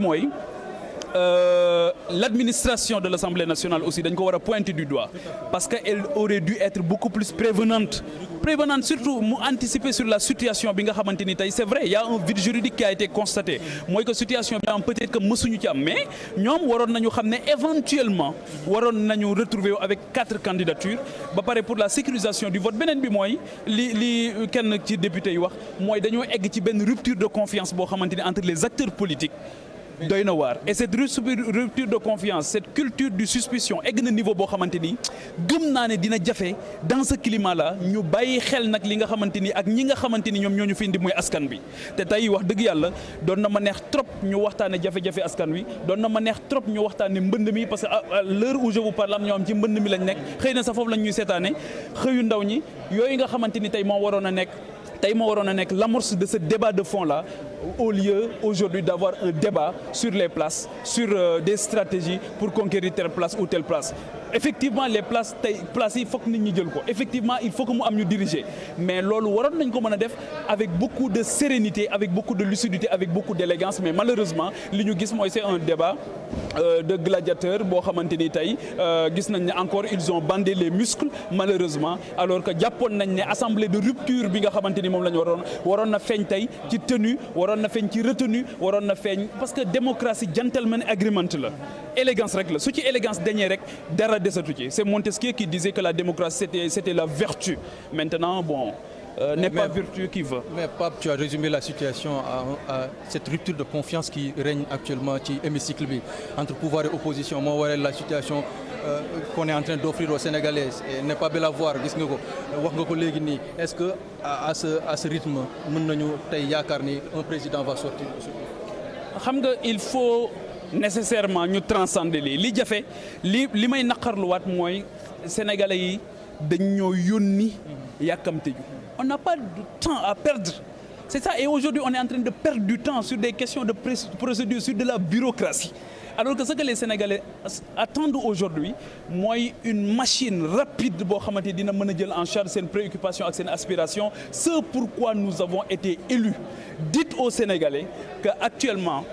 mooy l'administration de l'Assemblée nationale aussi dañ ko war a pointer du doigt parce que elle aurait dû être beaucoup plus prévenante surtout mu anticiper sur la situation bi nga xamante ni tey c'est vrai il y a un vide juridique qui a été constaté mooy que situation bi am peut-être que mësuñu ci am mais ñoom waroon nañu xam ne éventuellement waroon nañu retrouver avec 4 candidatures ba pare pour la sécurisation du vote beneen bi mooy li kenn ci député yi wax mooy dañoo egg ci benn rupture de confiance boo xamante ni entre les acteurs politiques doy na waar et cette rupture de confiance cette culture du suspicion egg na niveau boo xamante ni gëm naa ne dina jafe dans ce climat là ñu bàyyi xel nag li nga xamante ni ak ñi nga xamante ni ñoom ñoo ñu fi indi mooy askan bi te tey wax dëgg yàlla doon na ma neex trop ñu waxtaane jafe-jafe askan wi doon na ma neex trop ñu waxtaane mbënd mi parce que à l'heure où je vous parle am ñoo am ci mbënd mi lañ nekk xëy na sa foofu lañ ñuy seetaane xëyu ndaw ñi yooyu nga xamante ni tey moo waroon a nekk l'amorce de ce débat de fond là au lieu aujourd'hui d'avoir un débat sur les places sur des stratégies pour conquérir telle place ou telle place effectivement les places yi fokk nit ñi jël ko effectivement il faut que mu am ñu diriger mais loolu waroon nañ ko mën a def avec beaucoup de sérénité avec beaucoup de lucidité avec beaucoup d'élégance mais malheureusement li ñu gis mooy c'est un débat de gladiateurs boo xamante ni tey gis nañ ne encore ils ont bandé les muscles malheureusement alors que jàppoon nañ ne assemblée de rupture bi nga xamante ni moom la ñu waroon na feeñ tey ci tenue waroon na feeñ ci retenue waroon na feeñ parce que démocratie gentleman agreement la élégance rek la su ci élégance dañee rek dara desatu ci c'est Montesquieu qui disait que la démocratie c'était la vertu maintenant bon n'est pas vertu qui veut. Mais Pape, tu as résumé la situation à cette rupture de confiance qui règne actuellement ci hémicycle bi entre pouvoir et opposition moo waral la situation qu'on est en train d'offrir aux Sénégalais et n'est pas belle à voir gis nga ko wax nga ko léegi nii est-ce que à ce rythme mën nañu tey yaakaar ni un président va sortir. xam nga il faut nécessairement ñu transcender li jafe li may naqarluwaat mooy sénégalais yi dañ ñoo yónni yàkkamte ju on n'a pas de temps à perdre c'est ça et aujourd'hui on est en train de perdre du temps sur des questions de procédure sur de la bureaucratie alors que ce que les Sénégalais attendent aujourd'hui mooy une machine rapide boo xamante dina mën a jël en charge seen préoccupation ak seen aspiration ce pourquoi nous avons été élus dites aux Sénégalais que actuellement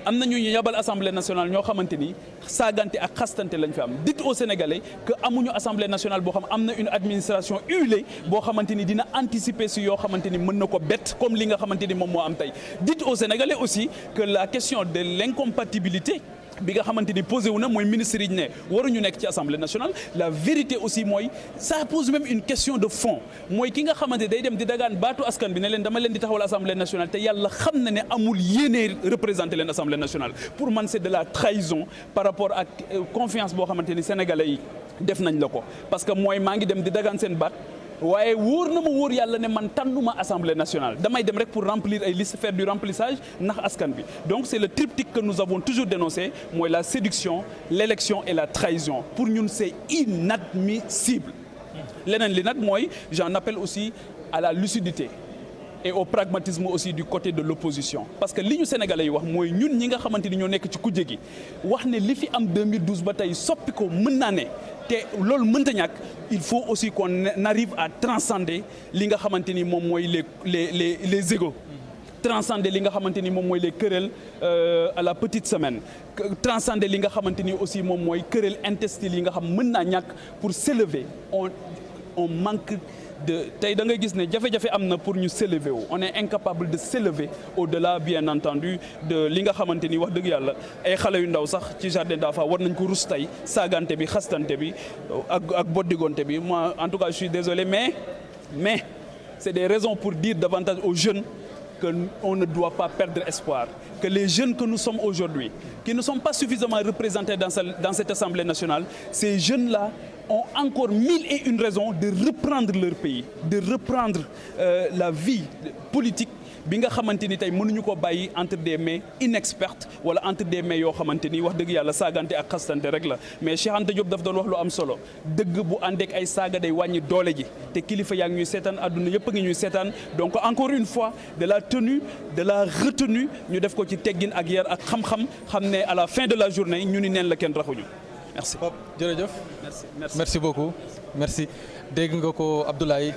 am na ñu yabal assemblée nationale ñoo xamante ni saagante ak xastante lañ fi am dites aux Sénégalais que amuñu assemblée nationale boo xam am na une administration huilée boo xamante ni dina anticiper si yoo xamante ni mën na ko bett comme li nga xamante ni moom moo am tey dites aux Sénégalais aussi que la question de l'incompatibilité bi nga xamante ni posé wu na mooy ministre yi ne waruñu nekk ci assemblée nationale la vérité aussi mooy ça pose même une question de fond mooy ki nga xamante day dem di dagaan baatu askan bi ne leen dama leen di taxawal assemblée nationale te yàlla xam na ne amul yéene représenter leen assemblée nationale pour man c'est de la trahison par rapport ak confiance boo xamante ni sénégalais yi def nañ la ko parce que mooy maa ngi dem di dagaan seen baat waaye wóor na ma wóor yàlla ne man tànnuma assemblée nationale damay dem rek pour remplir ay liste faire du remplissage ndax askan bi donc c'est le triptyque que nous avons toujours dénoncé mooy la séduction l'élection et la trahison pour ñun c'est inadmissible leneen li nag mooy j'en appelle aussi à la lucidité et au pragmatisme aussi du côté de l'opposition parce que li ñu sénégalais yi wax mooy ñun ñi nga xamante ni ñoo nekk ci kujje gi wax ne li fi am 2012 ba tey soppi ko mën naa ne te loolu mënta ñàkk il faut aussi qu'on arrive à transcender li nga xamante ni moom mooy les égos transcender li nga xamante ni moom mooy les querelles à la petite semaine transcender li nga xamante ni aussi moom mooy querelle intestine yi nga xam mën naa ñàkk pour s'élever on manque de tey da ngay gis ne jafe-jafe am na pour ñu s'élever wu on est incapable de s'élever au-delà bien entendu de li nga xamante ni wax dëgg yàlla ay xale yu ndaw sax ci jardin d'enfants war nañ ko rus tey saagante bi xastante bi ak boddigonte bi moi en tout cas je suis désolé mais c'est des raisons pour dire davantage aux jeunes que on ne doit pas perdre espoir que les jeunes que nous sommes aujourd'hui qui ne sont pas suffisamment représentés dans cette assemblée nationale ces jeunes-là ont encore 1001 raisons de reprendre leur pays de reprendre la vie politique bi nga xamante ni tey mënuñu ko bàyyi entre des mains inexpertes wala entre des mains yoo xamante ni wax dëgg yàlla saagante ak xastante rek la mais Cheikh Anta Diop daf doon wax lu am solo dëgg bu àndeek ay saaga day wàññi doole ji te kilifa yaa ngi ñuy seetaan adduna yëpp a ngi ñuy seetaan donc encore une fois de la tenue de la retenue ñu def ko ci teggin ak yar ak xam-xam xam ne à la fin de la journée ñu ni neen la kenn raxuñu merci. Pape jërëjëf. merci beaucoup merci dégg nga ko Abdoulaye.